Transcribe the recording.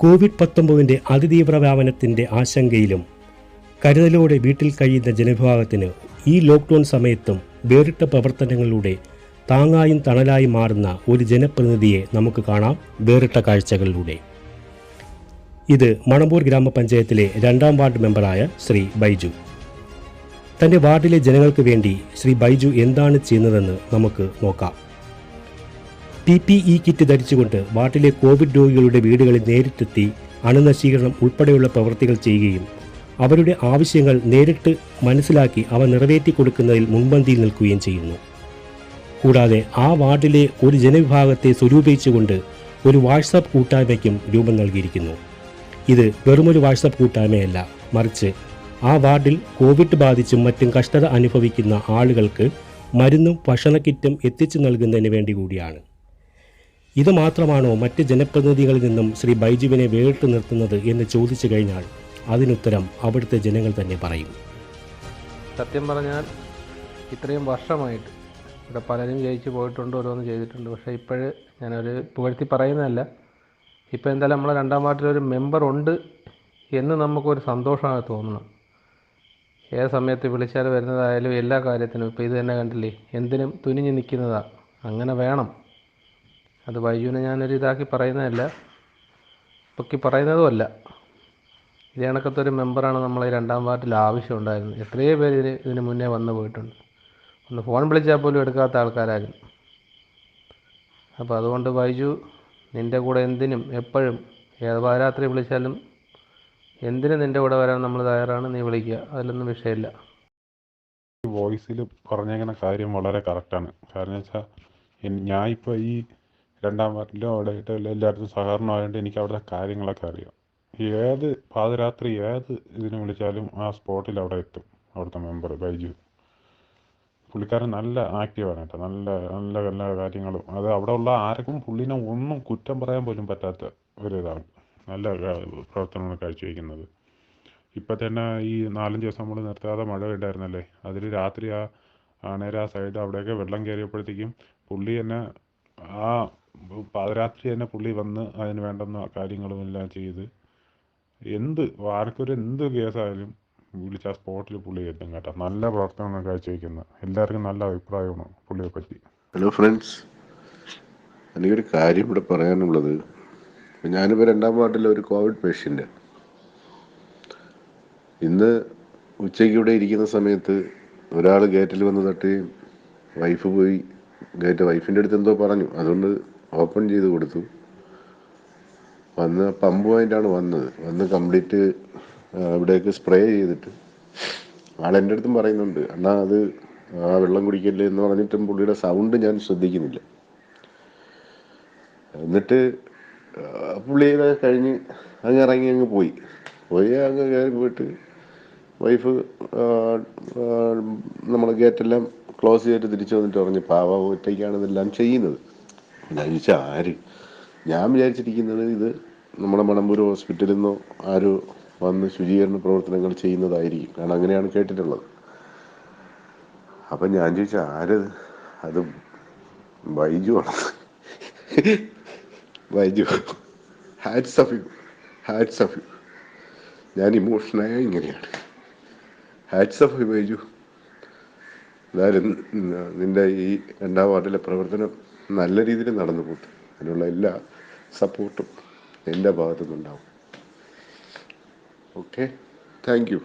COVID-19 അതിതീവ്ര വ്യാപനത്തിൻ്റെ ആശങ്കയിലും കരുതലോടെ വീട്ടിൽ കഴിയുന്ന ജനവിഭാഗത്തിന് ഈ ലോക്ക്ഡൗൺ സമയത്തും വേറിട്ട പ്രവർത്തനങ്ങളിലൂടെ താങ്ങായും തണലായും മാറുന്ന ഒരു ജനപ്രതിനിധിയെ നമുക്ക് കാണാം വേറിട്ട കാഴ്ചകളിലൂടെ. ഇത് മണമ്പൂർ ഗ്രാമപഞ്ചായത്തിലെ 2ാം വാർഡ് മെമ്പറായ ശ്രീ ബൈജു. തൻ്റെ വാർഡിലെ ജനങ്ങൾക്ക് വേണ്ടി ശ്രീ ബൈജു എന്താണ് ചെയ്യുന്നതെന്ന് നമുക്ക് നോക്കാം. PPE കിറ്റ് ധരിച്ചുകൊണ്ട് വാർഡിലെ കോവിഡ് രോഗികളുടെ വീടുകളിൽ നേരിട്ടെത്തി അണുനശീകരണം ഉൾപ്പെടെയുള്ള പ്രവൃത്തികൾ ചെയ്യുകയും അവരുടെ ആവശ്യങ്ങൾ നേരിട്ട് മനസ്സിലാക്കി അവ നിറവേറ്റി കൊടുക്കുന്നതിൽ മുൻപന്തിയിൽ നിൽക്കുകയും ചെയ്യുന്നു. കൂടാതെ ആ വാർഡിലെ ഒരു ജനവിഭാഗത്തെ സ്വരൂപിച്ചുകൊണ്ട് ഒരു വാട്സാപ്പ് കൂട്ടായ്മയ്ക്കും രൂപം നൽകിയിരിക്കുന്നു. ഇത് വെറുമൊരു വാട്സാപ്പ് കൂട്ടായ്മയല്ല, മറിച്ച് ആ വാർഡിൽ കോവിഡ് ബാധിച്ചും മറ്റും കഷ്ടത അനുഭവിക്കുന്ന ആളുകൾക്ക് മരുന്നും ഭക്ഷണ കിറ്റും എത്തിച്ചു നൽകുന്നതിന് വേണ്ടി കൂടിയാണ്. ഇത് മാത്രമാണോ മറ്റ് ജനപ്രതിനിധികളിൽ നിന്നും ശ്രീ ബൈജുവിനെ വേറിട്ട് നിർത്തുന്നത് എന്ന് ചോദിച്ചു കഴിഞ്ഞാൽ അതിനുത്തരം അവിടുത്തെ ജനങ്ങൾ തന്നെ പറയും. സത്യം പറഞ്ഞാൽ ഇത്രയും വർഷമായിട്ട് ഇവിടെ പലരും ജയിച്ചു പോയിട്ടുണ്ട്, ഓരോന്ന് ചെയ്തിട്ടുണ്ട്. പക്ഷേ ഇപ്പോഴ് ഞാനൊരു പുകഴ്ത്തി പറയുന്നതല്ല, ഇപ്പോൾ എന്തായാലും നമ്മളെ 2ാം വാർഡിലൊരു മെമ്പർ ഉണ്ട് എന്ന് നമുക്കൊരു സന്തോഷമാണ് തോന്നുന്നത്. ഏത് സമയത്ത് വിളിച്ചാൽ വരുന്നതായാലും എല്ലാ കാര്യത്തിനും ഇപ്പോൾ ഇത് തന്നെ കണ്ടില്ലേ, എന്തിനും തുനിഞ്ഞ് നിൽക്കുന്നതാണ്. അങ്ങനെ വേണം. അത് ബൈജുവിനെ ഞാനൊരു ഇതാക്കി പറയുന്നതല്ല, പൊക്കി പറയുന്നതുമല്ല. ഇതേ കണക്കത്തൊരു മെമ്പറാണ് നമ്മളെ 2ാം വാർഡിൽ ആവശ്യമുണ്ടായിരുന്നത്. എത്രയോ പേര് ഇതിന് മുന്നേ വന്നു പോയിട്ടുണ്ട്. ഒന്ന് ഫോൺ വിളിച്ചാൽ പോലും എടുക്കാത്ത ആൾക്കാരായിരുന്നു. അപ്പോൾ അതുകൊണ്ട് ബൈജു, നിൻ്റെ കൂടെ എന്തിനും എപ്പോഴും ഏത് പാരാത്രി വിളിച്ചാലും എന്തിനും നിൻ്റെ കൂടെ വരാൻ നമ്മൾ തയ്യാറാണ്. നീ വിളിക്കുക, അതിലൊന്നും വിഷയമില്ല. വോയിസിൽ പറഞ്ഞേക്കുന്ന കാര്യം വളരെ കറക്റ്റാണ്. കാരണം വെച്ചാൽ ഞാൻ ഇപ്പോൾ ഈ 2ാം വാർഡിലും അവിടെ എല്ലായിടത്തും സഹകരണമായതുകൊണ്ട് എനിക്ക് അവിടുത്തെ കാര്യങ്ങളൊക്കെ അറിയാം. ഏത് പാതിരാത്രി ഏത് ഇതിന് വിളിച്ചാലും ആ സ്പോട്ടിൽ അവിടെ എത്തും അവിടുത്തെ മെമ്പർ ബൈജു. പുള്ളിക്കാരൻ നല്ല ആക്റ്റീവാണ് കേട്ടോ, നല്ല നല്ല എല്ലാ കാര്യങ്ങളും. അത് അവിടെ ഉള്ള ആർക്കും പുള്ളിനെ ഒന്നും കുറ്റം പറയാൻ പോലും പറ്റാത്ത ഒരിതാണ്. നല്ല പ്രവർത്തനങ്ങൾ കാഴ്ചവെക്കുന്നത്. ഇപ്പം തന്നെ ഈ 4-5 ദിവസം നമ്മൾ നിർത്താതെ മഴ ഉണ്ടായിരുന്നല്ലേ, അതിൽ രാത്രി ആണേര സൈഡ് അവിടെയൊക്കെ വെള്ളം കയറിയപ്പോഴത്തേക്കും പുള്ളി തന്നെ ആ പാതിരാത്രി തന്നെ പുള്ളി വന്ന് അതിന് വേണ്ടുന്ന കാര്യങ്ങളും എല്ലാം ചെയ്ത് ആർക്കൊരു എന്ത് കേസായാലും വിളിച്ച സ്പോട്ടിൽ പുള്ളി എത്തും കേട്ടോ. നല്ല പ്രവർത്തനങ്ങൾ കാഴ്ചവെക്കുന്ന എല്ലാവർക്കും നല്ല അഭിപ്രായമാണ് പുള്ളിയെ പറ്റി. ഹലോ ഫ്രണ്ട്സ്, എനിക്കൊരു കാര്യം ഇവിടെ പറയാനുള്ളത്, ഞാനിപ്പോൾ 2ാം വാർഡിലെ ഒരു കോവിഡ് പേഷ്യൻ്റ്. ഇന്ന് ഉച്ചയ്ക്ക് ഇവിടെ ഇരിക്കുന്ന സമയത്ത് ഒരാൾ ഗേറ്റിൽ വന്ന് തട്ടുകയും വൈഫ് പോയി വൈഫിൻ്റെ അടുത്ത് എന്തോ പറഞ്ഞു, അതുകൊണ്ട് ഓപ്പൺ ചെയ്ത് കൊടുത്തു. വന്ന് പമ്പുമായിട്ടാണ് വന്ന് കംപ്ലീറ്റ് ഇവിടേക്ക് സ്പ്രേ ചെയ്തിട്ട് ആളെൻ്റെ അടുത്തും പറയുന്നുണ്ട്, അണ്ണാ അത് ആ വെള്ളം കുടിക്കല്ലേ എന്ന് പറഞ്ഞിട്ടും പുള്ളിയുടെ സൗണ്ട് ഞാൻ ശ്രദ്ധിക്കുന്നില്ല. എന്നിട്ട് പുള്ളിയെ കഴിഞ്ഞ് ഇറങ്ങി പോയി കയറി പോയിട്ട് വൈഫ് നമ്മളെ ഗേറ്റെല്ലാം ക്ലോസ് ചെയ്തിട്ട് തിരിച്ചു വന്നിട്ട് പറഞ്ഞ് പാവ ഒറ്റയ്ക്കാണ് ഇതെല്ലാം ചെയ്യുന്നത്. ഞാൻ ചോദിച്ചാൽ ആര്? ഞാൻ വിചാരിച്ചിരിക്കുന്നത് ഇത് നമ്മുടെ മണമ്പൂർ ഹോസ്പിറ്റലിൽ നിന്നോ ആരോ വന്ന് ശുചീകരണ പ്രവർത്തനങ്ങൾ ചെയ്യുന്നതായിരിക്കും, കാരണം അങ്ങനെയാണ് കേട്ടിട്ടുള്ളത്. അപ്പം ഞാൻ ചോദിച്ചാൽ ആര്? അത് ബൈജു ആണ്. Baiju, hats off you. ഞാൻ ഇമോഷനായ ഇങ്ങനെയാണ്. Hats off you Baiju. എന്തായാലും നിൻ്റെ ഈ 2ാം വാർഡിലെ പ്രവർത്തനം നല്ല രീതിയിൽ നടന്നു പോട്ടെ. അതിനുള്ള എല്ലാ സപ്പോർട്ടും എൻ്റെ ഭാഗത്തു നിന്നുണ്ടാവും. Okay, thank you.